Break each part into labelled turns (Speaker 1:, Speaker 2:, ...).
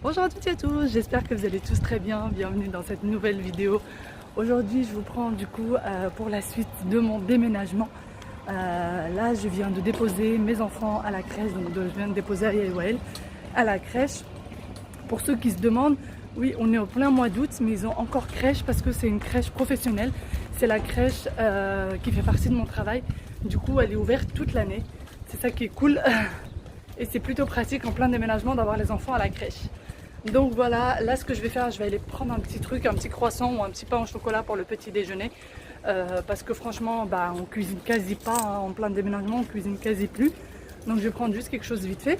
Speaker 1: Bonjour à toutes et à tous, j'espère que vous allez tous très bien, bienvenue dans cette nouvelle vidéo. Aujourd'hui je vous prends du coup pour la suite de mon déménagement. Là je viens de déposer mes enfants à la crèche, donc je viens de déposer Aya et Wael à la crèche. Pour ceux qui se demandent, oui on est au plein mois d'août mais ils ont encore crèche parce que c'est une crèche professionnelle. C'est la crèche qui fait partie de mon travail, du coup elle est ouverte toute l'année, c'est ça qui est cool. Et c'est plutôt pratique en plein déménagement d'avoir les enfants à la crèche. Donc voilà, là ce que je vais faire, je vais aller prendre un petit truc, un petit croissant ou un petit pain au chocolat pour le petit déjeuner. Parce que franchement, on cuisine quasi pas, hein, en plein déménagement, on cuisine quasi plus. Donc je vais prendre juste quelque chose vite fait.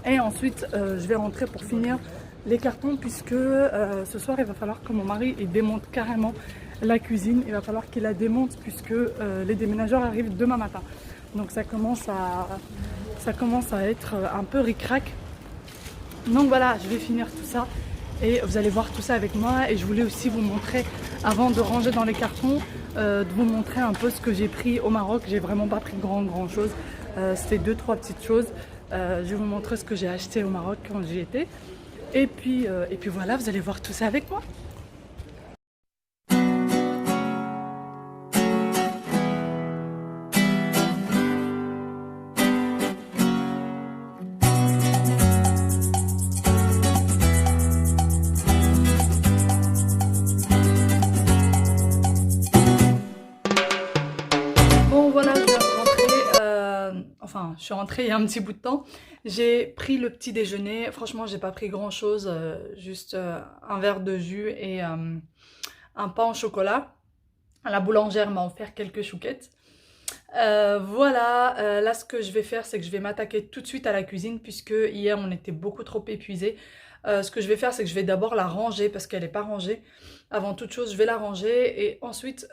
Speaker 1: Et ensuite, je vais rentrer pour finir les cartons puisque ce soir, il va falloir que mon mari il démonte carrément la cuisine. Il va falloir qu'il la démonte puisque les déménageurs arrivent demain matin. Donc ça commence à être un peu ric-rac. Donc voilà, je vais finir tout ça et vous allez voir tout ça avec moi. Et je voulais aussi vous montrer, avant de ranger dans les cartons, de vous montrer un peu ce que j'ai pris au Maroc. J'ai vraiment pas pris grand chose, c'était 2-3 petites choses. Je vais vous montrer ce que j'ai acheté au Maroc quand j'y étais. Et puis voilà, vous allez voir tout ça avec moi. Bon voilà, je viens de rentrer, enfin je suis rentrée il y a un petit bout de temps. J'ai pris le petit déjeuner, franchement j'ai pas pris grand chose, juste un verre de jus et un pain au chocolat. La boulangère m'a offert quelques chouquettes. Voilà, là ce que je vais faire c'est que je vais m'attaquer tout de suite à la cuisine puisque hier on était beaucoup trop épuisés. Ce que je vais faire c'est que je vais d'abord la ranger parce qu'elle n'est pas rangée. Avant toute chose je vais la ranger et ensuite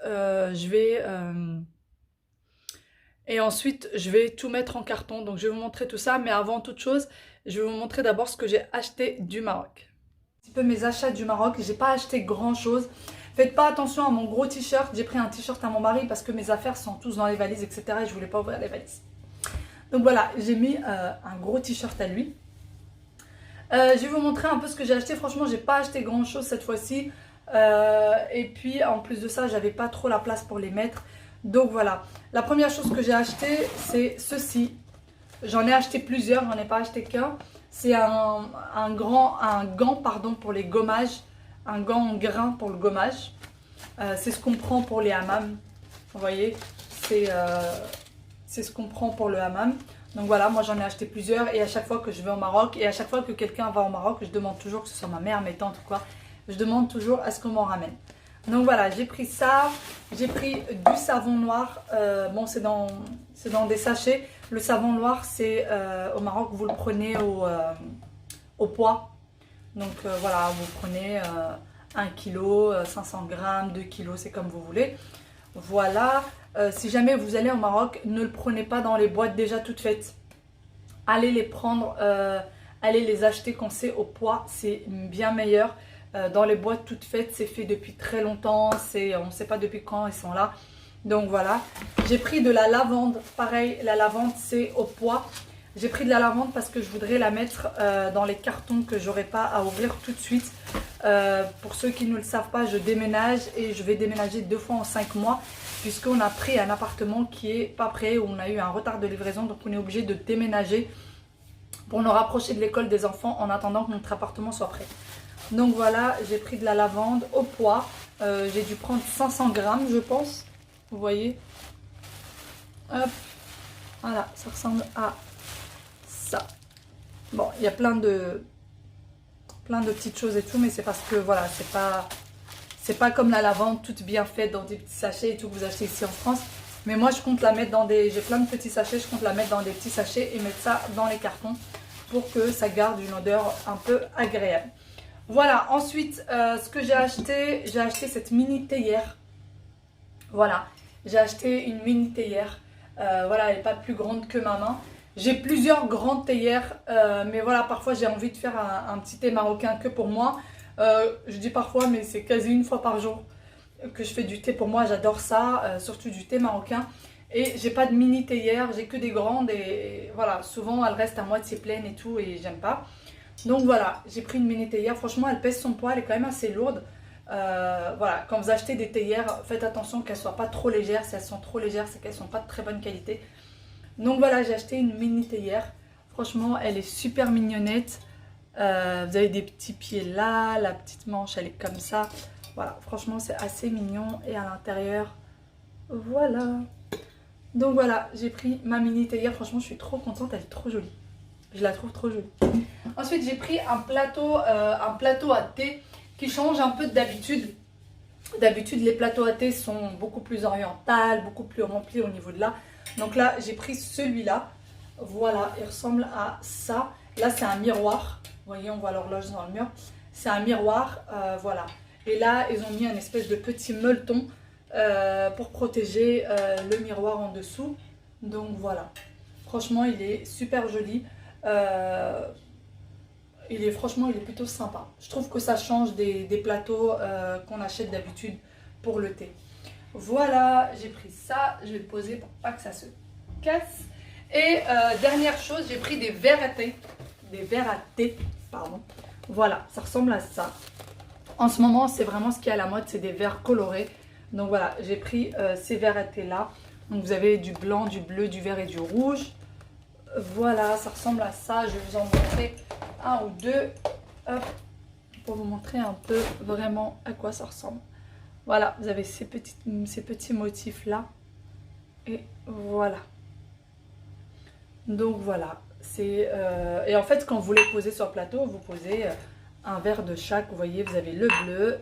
Speaker 1: je vais tout mettre en carton. Donc je vais vous montrer tout ça, mais avant toute chose, je vais vous montrer d'abord ce que j'ai acheté du Maroc. Un petit peu mes achats du Maroc, j'ai pas acheté grand chose. Faites pas attention à mon gros t-shirt, j'ai pris un t-shirt à mon mari parce que mes affaires sont tous dans les valises, etc. Et je voulais pas ouvrir les valises. Donc voilà, j'ai mis un gros t-shirt à lui. Je vais vous montrer un peu ce que j'ai acheté. Franchement, j'ai pas acheté grand chose cette fois-ci. Et puis en plus de ça, j'avais pas trop la place pour les mettre. Donc voilà, la première chose que j'ai acheté c'est ceci. J'en ai acheté plusieurs, j'en ai pas acheté qu'un. C'est un gant pardon, pour les gommages. Un gant en grain pour le gommage. C'est ce qu'on prend pour les hammams. Vous voyez, c'est ce qu'on prend pour le hammam. Donc voilà, moi j'en ai acheté plusieurs et à chaque fois que je vais au Maroc et à chaque fois que quelqu'un va au Maroc, je demande toujours, que ce soit ma mère, mes tantes ou quoi, je demande toujours à ce qu'on m'en ramène. Donc voilà, j'ai pris ça, j'ai pris du savon noir, bon c'est dans des sachets. Le savon noir c'est au Maroc, vous le prenez au poids. Donc voilà, vous prenez 1 kg, 500 grammes, 2 kg, c'est comme vous voulez. Voilà, si jamais vous allez au Maroc, ne le prenez pas dans les boîtes déjà toutes faites. Allez les prendre, allez les acheter quand c'est au poids, c'est bien meilleur. Dans les boîtes toutes faites, c'est fait depuis très longtemps, on ne sait pas depuis quand ils sont là. Donc voilà, j'ai pris de la lavande, pareil, la lavande c'est au poids. J'ai pris de la lavande parce que je voudrais la mettre dans les cartons que j'aurai pas à ouvrir tout de suite. Pour ceux qui ne le savent pas, je déménage et je vais déménager 2 fois en 5 mois puisqu'on a pris un appartement qui est pas prêt, où on a eu un retard de livraison, donc on est obligé de déménager pour nous rapprocher de l'école des enfants en attendant que notre appartement soit prêt. Donc voilà, j'ai pris de la lavande au poids. J'ai dû prendre 500 grammes, je pense. Vous voyez. Hop. Voilà, ça ressemble à ça. Bon, il y a plein de petites choses et tout, mais c'est parce que voilà, c'est pas comme la lavande toute bien faite dans des petits sachets et tout que vous achetez ici en France. Mais moi, je compte la mettre dans j'ai plein de petits sachets, je compte la mettre dans des petits sachets et mettre ça dans les cartons pour que ça garde une odeur un peu agréable. Voilà, ensuite, ce que j'ai acheté cette mini théière. Voilà, j'ai acheté une mini théière. Voilà, elle n'est pas plus grande que ma main. J'ai plusieurs grandes théières, mais voilà, parfois j'ai envie de faire un petit thé marocain que pour moi. Je dis parfois, mais c'est quasi 1 fois par jour que je fais du thé pour moi. J'adore ça, surtout du thé marocain. Et j'ai pas de mini théière, j'ai que des grandes et voilà, souvent elles restent à moitié pleines et tout et j'aime pas. Donc voilà, j'ai pris une mini théière. Franchement, elle pèse son poids, elle est quand même assez lourde. Voilà, quand vous achetez des théières, faites attention qu'elles ne soient pas trop légères. Si elles sont trop légères, c'est qu'elles ne sont pas de très bonne qualité. Donc voilà, j'ai acheté une mini théière. Franchement, elle est super mignonnette. Vous avez des petits pieds là, la petite manche, elle est comme ça. Voilà, franchement, c'est assez mignon. Et à l'intérieur, voilà. Donc voilà, j'ai pris ma mini théière. Franchement, je suis trop contente, elle est trop jolie. Je la trouve trop jolie. Ensuite, j'ai pris un plateau à thé qui change un peu d'habitude. D'habitude, les plateaux à thé sont beaucoup plus orientales, beaucoup plus remplis au niveau de là. Donc là, j'ai pris celui-là. Voilà, il ressemble à ça. Là, c'est un miroir. Vous voyez, on voit l'horloge dans le mur. C'est un miroir, voilà. Et là, ils ont mis un espèce de petit meuleton pour protéger le miroir en dessous. Donc voilà. Franchement, il est super joli. Franchement, il est plutôt sympa. Je trouve que ça change des plateaux qu'on achète d'habitude pour le thé. Voilà, j'ai pris ça. Je vais le poser pour pas que ça se casse. Et dernière chose, j'ai pris des verres à thé. Des verres à thé, pardon. Voilà, ça ressemble à ça. En ce moment, c'est vraiment ce qui est à la mode, c'est des verres colorés. Donc voilà, j'ai pris ces verres à thé là. Donc vous avez du blanc, du bleu, du vert et du rouge. Voilà, ça ressemble à ça. Je vais vous en montrer un ou deux. Hop, pour vous montrer un peu vraiment à quoi ça ressemble. Voilà, vous avez ces petits motifs là. Et voilà. Donc voilà. Et en fait, quand vous les posez sur le plateau, vous posez un verre de chaque. Vous voyez, vous avez le bleu.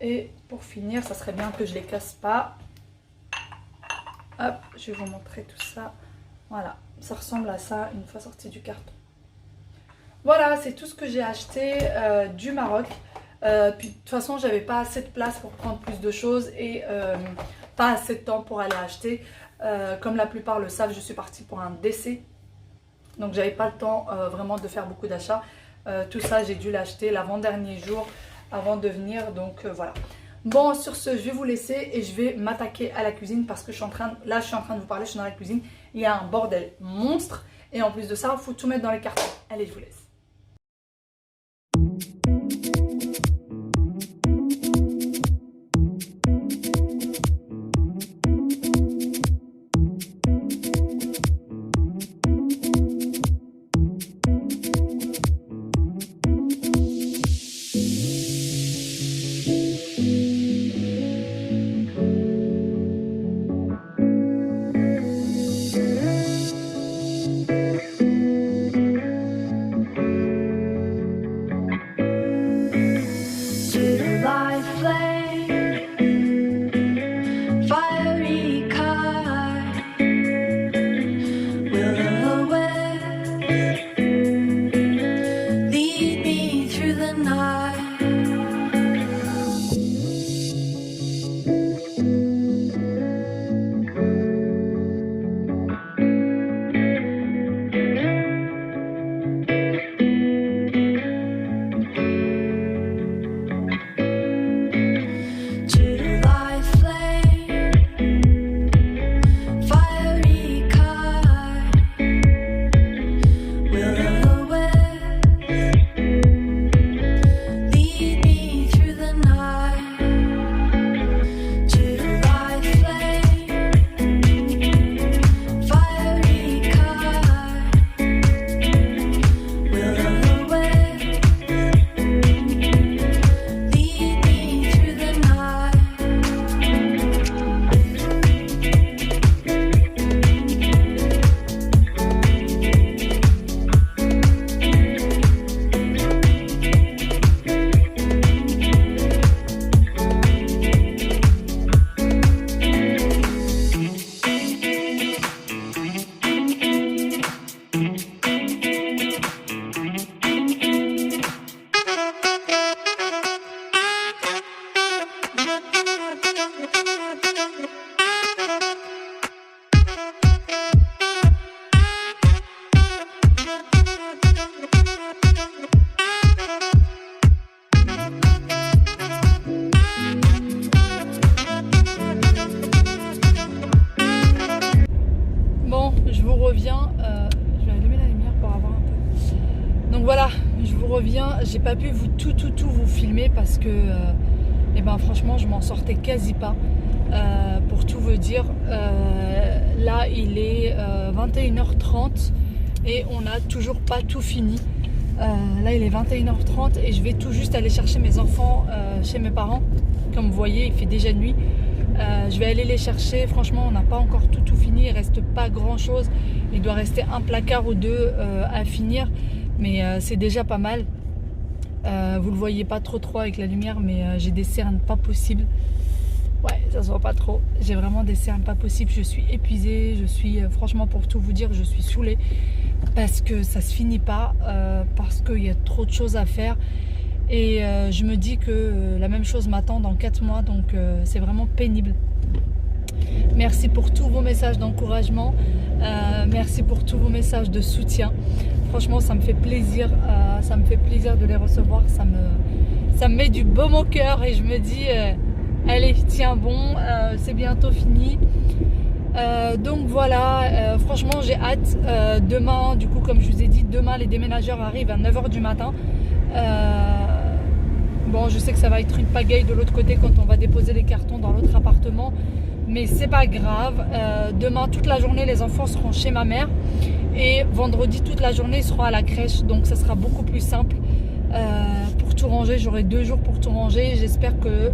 Speaker 1: Et pour finir, ça serait bien que je les casse pas. Hop, je vais vous montrer tout ça. Voilà, ça ressemble à ça une fois sorti du carton. Voilà, c'est tout ce que j'ai acheté du Maroc. Puis de toute façon, j'avais pas assez de place pour prendre plus de choses et pas assez de temps pour aller acheter. Comme la plupart le savent, je suis partie pour un décès. Donc j'avais pas le temps vraiment de faire beaucoup d'achats. Tout ça, j'ai dû l'acheter l'avant-dernier jour avant de venir. Donc voilà. Bon, sur ce, je vais vous laisser et je vais m'attaquer à la cuisine parce que je suis en train de vous parler, je suis dans la cuisine. Il y a un bordel monstre et en plus de ça, il faut tout mettre dans les cartons. Allez, je vous laisse. j'ai pas pu tout vous filmer parce que et ben franchement je m'en sortais quasi pas. Pour tout vous dire, là il est 21h30 et on n'a toujours pas tout fini. Là il est 21h30 et je vais tout juste aller chercher mes enfants chez mes parents. Comme vous voyez, il fait déjà nuit. Je vais aller les chercher. Franchement, on n'a pas encore tout fini. Il reste pas grand chose. Il doit rester un placard ou deux à finir, mais c'est déjà pas mal. Vous le voyez pas trop avec la lumière, mais j'ai des cernes pas possibles. Ouais, ça se voit pas trop. J'ai vraiment des cernes pas possibles. Je suis épuisée. Je suis, franchement, pour tout vous dire, je suis saoulée parce que ça se finit pas, parce qu'il y a trop de choses à faire. Et je me dis que la même chose m'attend dans 4 mois, donc c'est vraiment pénible. Merci pour tous vos messages d'encouragement, merci pour tous vos messages de soutien. Franchement, ça me fait plaisir de les recevoir, ça me met du baume au cœur et je me dis, allez, tiens bon, c'est bientôt fini. Donc voilà, franchement j'ai hâte. Demain, du coup, comme je vous ai dit, demain les déménageurs arrivent à 9h du matin. Bon, je sais que ça va être une pagaille de l'autre côté quand on va déposer les cartons dans l'autre appartement, mais c'est pas grave. Demain toute la journée les enfants seront chez ma mère et vendredi toute la journée ils seront à la crèche, donc ça sera beaucoup plus simple pour tout ranger. J'aurai 2 jours pour tout ranger. J'espère que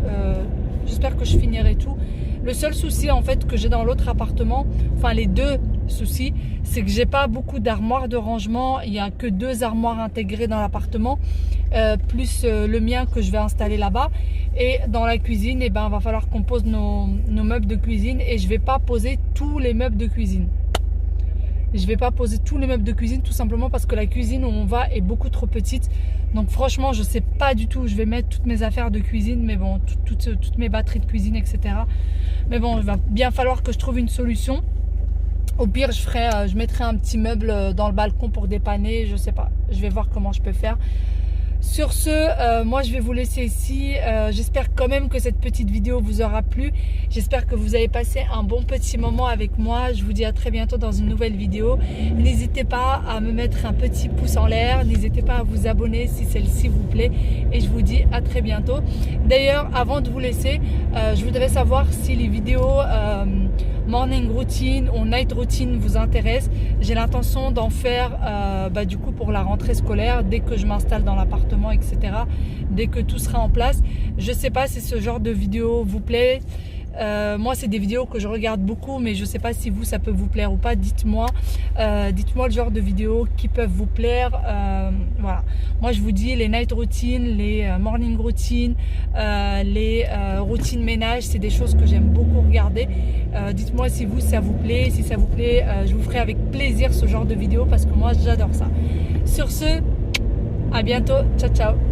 Speaker 1: je finirai tout. Le seul souci en fait que j'ai dans l'autre appartement, enfin les deux soucis, c'est que j'ai pas beaucoup d'armoires de rangement. Il n'y a que 2 armoires intégrées dans l'appartement, plus le mien que je vais installer là-bas. Et dans la cuisine, eh ben, va falloir qu'on pose nos meubles de cuisine et je vais pas poser tous les meubles de cuisine. Je vais pas poser tous les meubles de cuisine tout simplement parce que la cuisine où on va est beaucoup trop petite. Donc franchement, je sais pas du tout où je vais mettre toutes mes affaires de cuisine, mais bon, toutes mes batteries de cuisine, etc. Mais bon, il va bien falloir que je trouve une solution. Au pire, je mettrai un petit meuble dans le balcon pour dépanner, je sais pas. Je vais voir comment je peux faire. Sur ce, moi je vais vous laisser ici. J'espère quand même que cette petite vidéo vous aura plu. J'espère que vous avez passé un bon petit moment avec moi. Je vous dis à très bientôt dans une nouvelle vidéo. N'hésitez pas à me mettre un petit pouce en l'air. N'hésitez pas à vous abonner si celle-ci vous plaît. Et je vous dis à très bientôt. D'ailleurs, avant de vous laisser, je voudrais savoir si les vidéos morning routine ou night routine vous intéressent. J'ai l'intention d'en faire du coup pour la rentrée scolaire, dès que je m'installe dans l'appartement, etc. Dès que tout sera en place. Je sais pas si ce genre de vidéo vous plaît. Moi c'est des vidéos que je regarde beaucoup, mais je sais pas si vous ça peut vous plaire ou pas. Dites-moi le genre de vidéos qui peuvent vous plaire. Voilà, moi je vous dis les night routines, les morning routines, les routines ménage, c'est des choses que j'aime beaucoup regarder. Dites-moi si vous ça vous plaît. Si ça vous plaît, je vous ferai avec plaisir ce genre de vidéos parce que moi j'adore ça. Sur ce, à bientôt, ciao ciao.